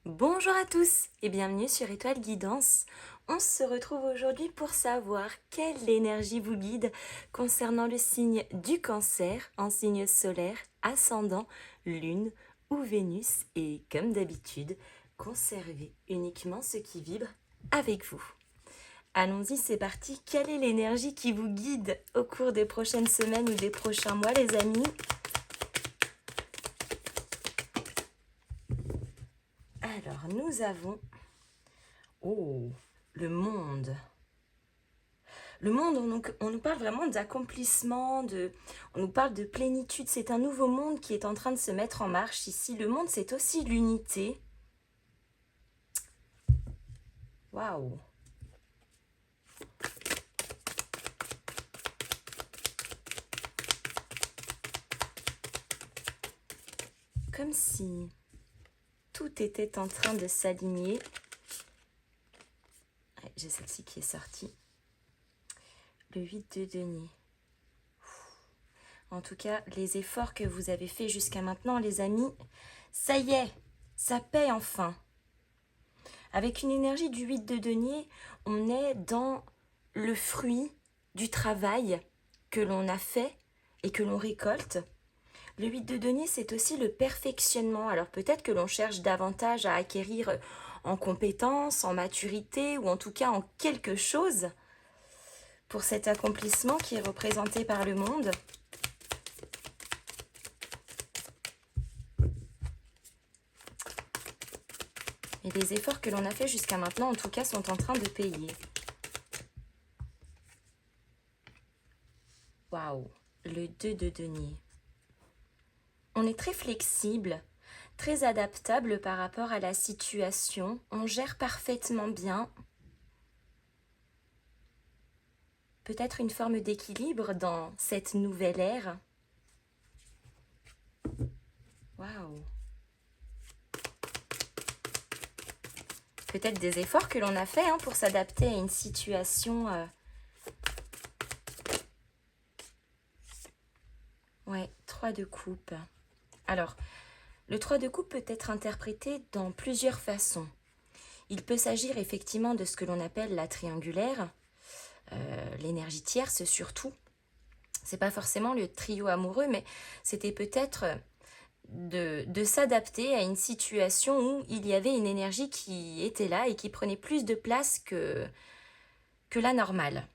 Bonjour à tous et bienvenue sur Étoile Guidance. On se retrouve aujourd'hui pour savoir quelle énergie vous guide concernant le signe du Cancer en signe solaire, ascendant, lune ou Vénus et comme d'habitude, conservez uniquement ce qui vibre avec vous. Allons-y, c'est parti. Quelle est l'énergie qui vous guide au cours des prochaines semaines ou des prochains mois, les amis? Alors, nous avons... Oh, le monde. Le monde, on nous parle vraiment d'accomplissement, on nous parle de plénitude. C'est un nouveau monde qui est en train de se mettre en marche ici. Le monde, c'est aussi l'unité. Waouh! Comme si tout était en train de s'aligner. Ouais, j'ai celle-ci qui est sortie. Le 8 de denier. En tout cas, les efforts que vous avez faits jusqu'à maintenant, les amis, ça y est, ça paie enfin. Avec une énergie du 8 de denier, on est dans le fruit du travail que l'on a fait et que l'on récolte. Le 8 de denier, c'est aussi le perfectionnement. Alors peut-être que l'on cherche davantage à acquérir en compétences, en maturité ou en tout cas en quelque chose pour cet accomplissement qui est représenté par le monde. Et les efforts que l'on a fait jusqu'à maintenant, en tout cas, sont en train de payer. Waouh, le 2 de denier. On est très flexible, très adaptable par rapport à la situation. On gère parfaitement bien. Peut-être une forme d'équilibre dans cette nouvelle ère. Waouh! Peut-être des efforts que l'on a fait pour s'adapter à une situation. Ouais, 3 de coupe. Alors, le 3 de coupe peut être interprété dans plusieurs façons. Il peut s'agir effectivement de ce que l'on appelle la triangulaire, l'énergie tierce surtout. C'est pas forcément le trio amoureux, mais c'était peut-être de s'adapter à une situation où il y avait une énergie qui était là et qui prenait plus de place que la normale.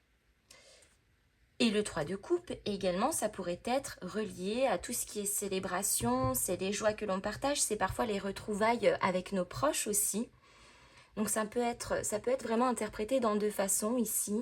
Et le 3 de coupe, également, ça pourrait être relié à tout ce qui est célébration, c'est les joies que l'on partage, c'est parfois les retrouvailles avec nos proches aussi. Donc ça peut être vraiment interprété dans deux façons ici.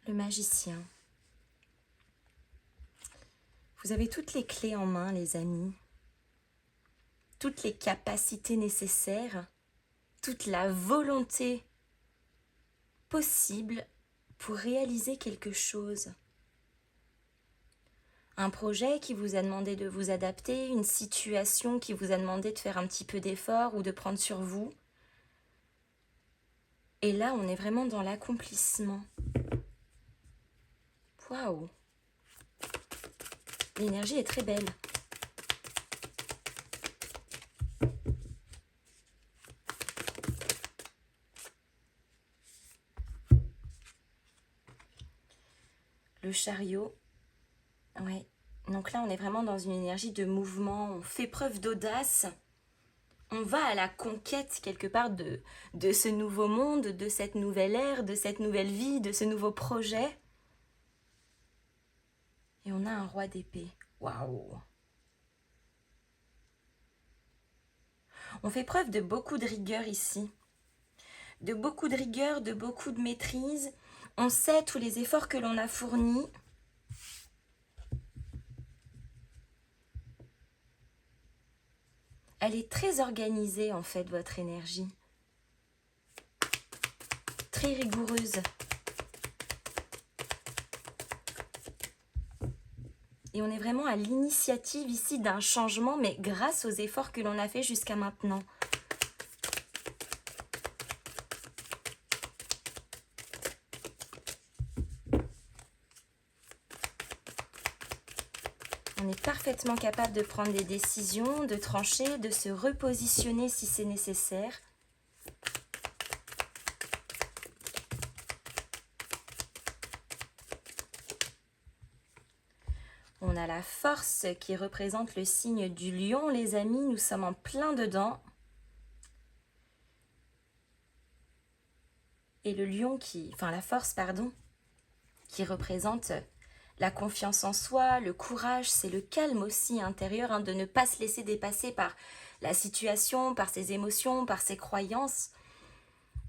Le magicien. Vous avez toutes les clés en main, les amis. Toutes les capacités nécessaires, toute la volonté possible pour réaliser quelque chose. Un projet qui vous a demandé de vous adapter, une situation qui vous a demandé de faire un petit peu d'effort ou de prendre sur vous. Et là, on est vraiment dans l'accomplissement. Waouh! L'énergie est très belle. Le chariot. Ouais. Donc là, on est vraiment dans une énergie de mouvement. On fait preuve d'audace. On va à la conquête quelque part de ce nouveau monde, de cette nouvelle ère, de cette nouvelle vie, de ce nouveau projet. Et on a un roi d'épée. Waouh! On fait preuve de beaucoup de rigueur ici. De beaucoup de rigueur, de beaucoup de maîtrise. On sait tous les efforts que l'on a fournis. Elle est très organisée en fait, votre énergie. très rigoureuse. Et on est vraiment à l'initiative ici d'un changement, mais grâce aux efforts que l'on a fait jusqu'à maintenant. On est parfaitement capable de prendre des décisions, de trancher, de se repositionner si c'est nécessaire. On a la force qui représente le signe du lion, les amis, nous sommes en plein dedans. Et le lion la force, pardon, qui représente la confiance en soi, le courage, c'est le calme aussi intérieur, de ne pas se laisser dépasser par la situation, par ses émotions, par ses croyances.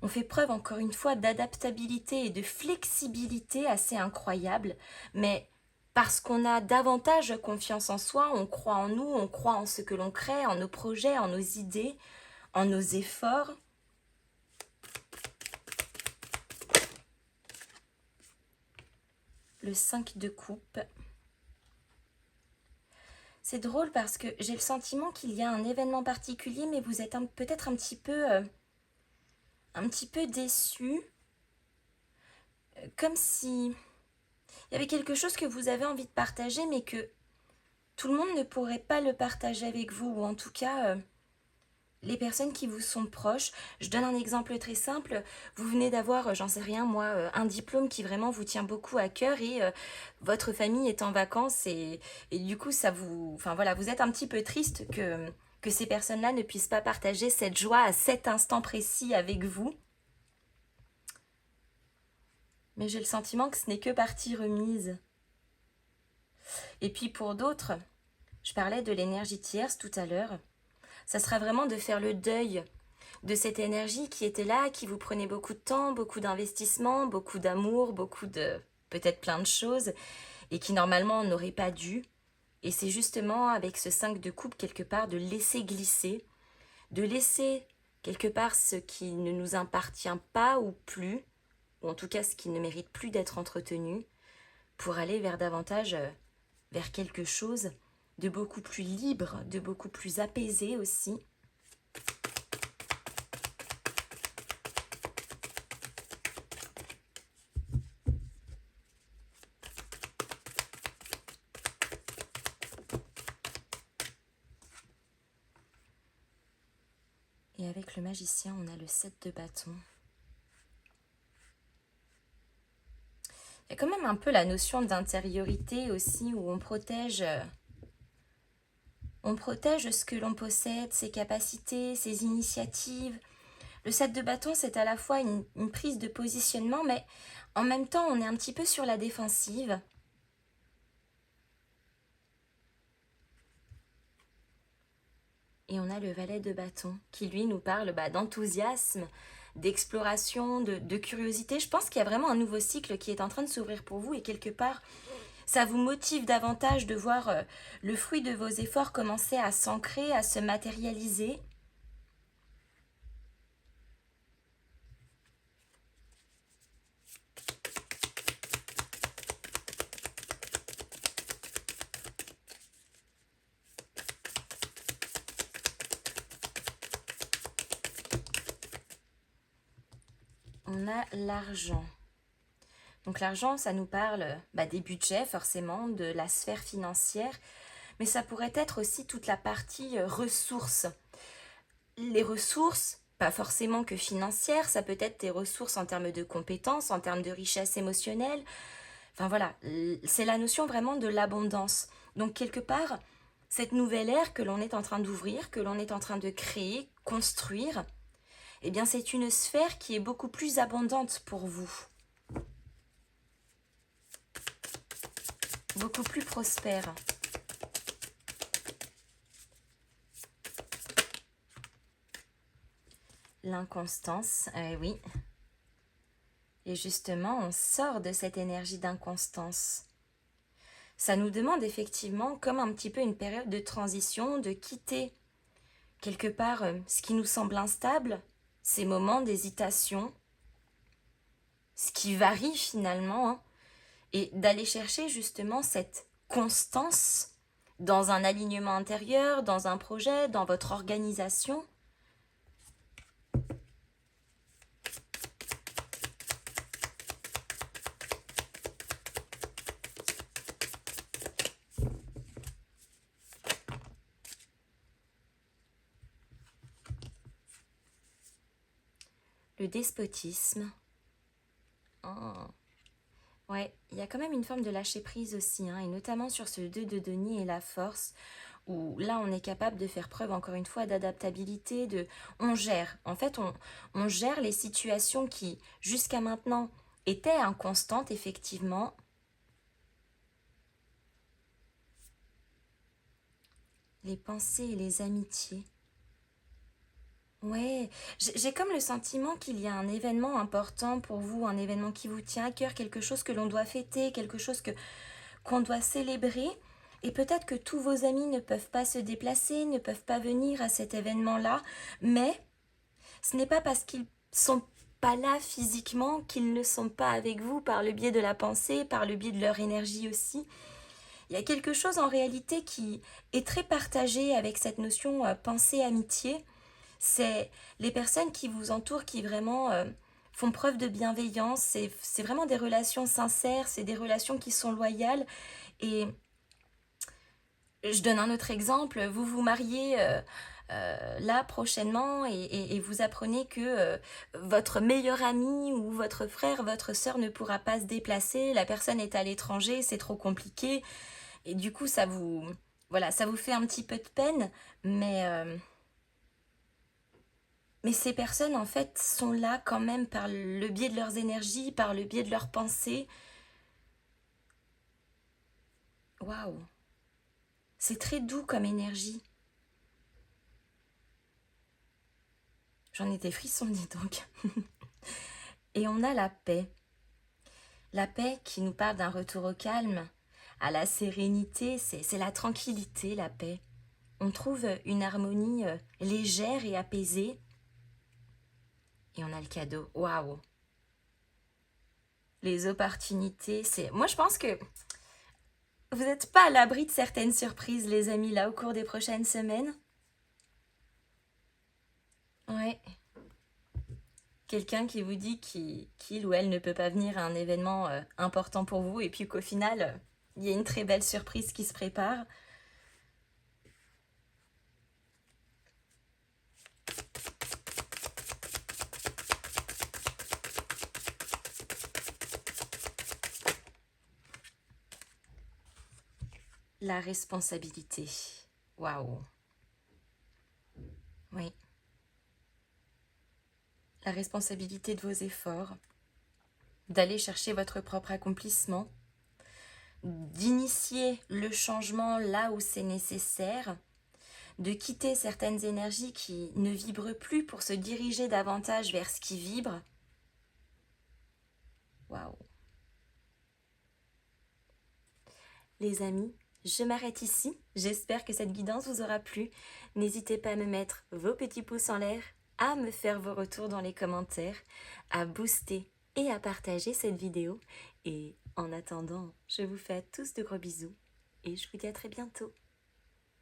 On fait preuve encore une fois d'adaptabilité et de flexibilité assez incroyable, mais parce qu'on a davantage confiance en soi, on croit en nous, on croit en ce que l'on crée, en nos projets, en nos idées, en nos efforts. Le 5 de coupe. C'est drôle parce que j'ai le sentiment qu'il y a un événement particulier, mais vous êtes peut-être un petit peu déçu. Comme si il y avait quelque chose que vous avez envie de partager, mais que tout le monde ne pourrait pas le partager avec vous, ou en tout cas, les personnes qui vous sont proches. Je donne un exemple très simple. Vous venez d'avoir, j'en sais rien moi, un diplôme qui vraiment vous tient beaucoup à cœur et votre famille est en vacances et du coup, ça vous... Enfin voilà, vous êtes un petit peu triste que ces personnes-là ne puissent pas partager cette joie à cet instant précis avec vous. Mais j'ai le sentiment que ce n'est que partie remise. Et puis pour d'autres, je parlais de l'énergie tierce tout à l'heure, ça sera vraiment de faire le deuil de cette énergie qui était là, qui vous prenait beaucoup de temps, beaucoup d'investissement, beaucoup d'amour, beaucoup de peut-être plein de choses, et qui normalement n'aurait pas dû. Et c'est justement avec ce 5 de coupe quelque part de laisser glisser, de laisser quelque part ce qui ne nous appartient pas ou plus, ou en tout cas ce qui ne mérite plus d'être entretenu, pour aller vers davantage, vers quelque chose de beaucoup plus libre, de beaucoup plus apaisé aussi. Et avec le magicien, on a le 7 de bâton. Il y a quand même un peu la notion d'intériorité aussi, où on protège ce que l'on possède, ses capacités, ses initiatives. Le 7 de bâton, c'est à la fois une prise de positionnement, mais en même temps, on est un petit peu sur la défensive. Et on a le valet de bâton qui, lui, nous parle d'enthousiasme, d'exploration, de curiosité. Je pense qu'il y a vraiment un nouveau cycle qui est en train de s'ouvrir pour vous et quelque part, ça vous motive davantage de voir le fruit de vos efforts commencer à s'ancrer, à se matérialiser. On a l'argent. Donc l'argent, ça nous parle des budgets forcément, de la sphère financière, mais ça pourrait être aussi toute la partie ressources. Les ressources, pas forcément que financières, ça peut être des ressources en termes de compétences, en termes de richesse émotionnelle. Enfin voilà, c'est la notion vraiment de l'abondance. Donc quelque part, cette nouvelle ère que l'on est en train d'ouvrir, que l'on est en train de créer, construire, eh bien c'est une sphère qui est beaucoup plus abondante pour vous. Beaucoup plus prospère. L'inconstance, oui. Et justement, on sort de cette énergie d'inconstance. Ça nous demande effectivement, comme un petit peu une période de transition, de quitter quelque part ce qui nous semble instable, ces moments d'hésitation, ce qui varie finalement, hein, et d'aller chercher justement cette constance dans un alignement intérieur, dans un projet, dans votre organisation. Le despotisme. Oh. Ouais, il y a quand même une forme de lâcher prise aussi, hein, et notamment sur ce 2 de denier et la force, où là on est capable de faire preuve encore une fois d'adaptabilité, on gère. En fait, on gère les situations qui jusqu'à maintenant étaient inconstantes, effectivement. Les pensées et les amitiés. Ouais, j'ai comme le sentiment qu'il y a un événement important pour vous, un événement qui vous tient à cœur, quelque chose que l'on doit fêter, quelque chose qu'on doit célébrer. Et peut-être que tous vos amis ne peuvent pas se déplacer, ne peuvent pas venir à cet événement-là, mais ce n'est pas parce qu'ils sont pas là physiquement qu'ils ne sont pas avec vous par le biais de la pensée, par le biais de leur énergie aussi. Il y a quelque chose en réalité qui est très partagé avec cette notion pensée-amitié. C'est les personnes qui vous entourent qui vraiment font preuve de bienveillance. C'est vraiment des relations sincères, c'est des relations qui sont loyales. Et je donne un autre exemple. Vous vous mariez là prochainement et vous apprenez que votre meilleur ami ou votre frère, votre sœur ne pourra pas se déplacer. La personne est à l'étranger, c'est trop compliqué. Et du coup, voilà, ça vous fait un petit peu de peine. Mais ces personnes, en fait, sont là quand même par le biais de leurs énergies, par le biais de leurs pensées. Waouh, c'est très doux comme énergie. J'en ai des frissons, dis donc. Et on a la paix. La paix qui nous parle d'un retour au calme, à la sérénité, c'est la tranquillité, la paix. On trouve une harmonie légère et apaisée. Et on a le cadeau. Waouh. Les opportunités, c'est... Moi, je pense que vous n'êtes pas à l'abri de certaines surprises, les amis, là, au cours des prochaines semaines. Ouais. Quelqu'un qui vous dit qu'il ou elle ne peut pas venir à un événement important pour vous et puis qu'au final, il y a une très belle surprise qui se prépare. La responsabilité. Waouh. Oui. La responsabilité de vos efforts, d'aller chercher votre propre accomplissement, d'initier le changement là où c'est nécessaire, de quitter certaines énergies qui ne vibrent plus pour se diriger davantage vers ce qui vibre. Waouh. Les amis, je m'arrête ici. J'espère que cette guidance vous aura plu. N'hésitez pas à me mettre vos petits pouces en l'air, à me faire vos retours dans les commentaires, à booster et à partager cette vidéo. Et en attendant, je vous fais à tous de gros bisous et je vous dis à très bientôt.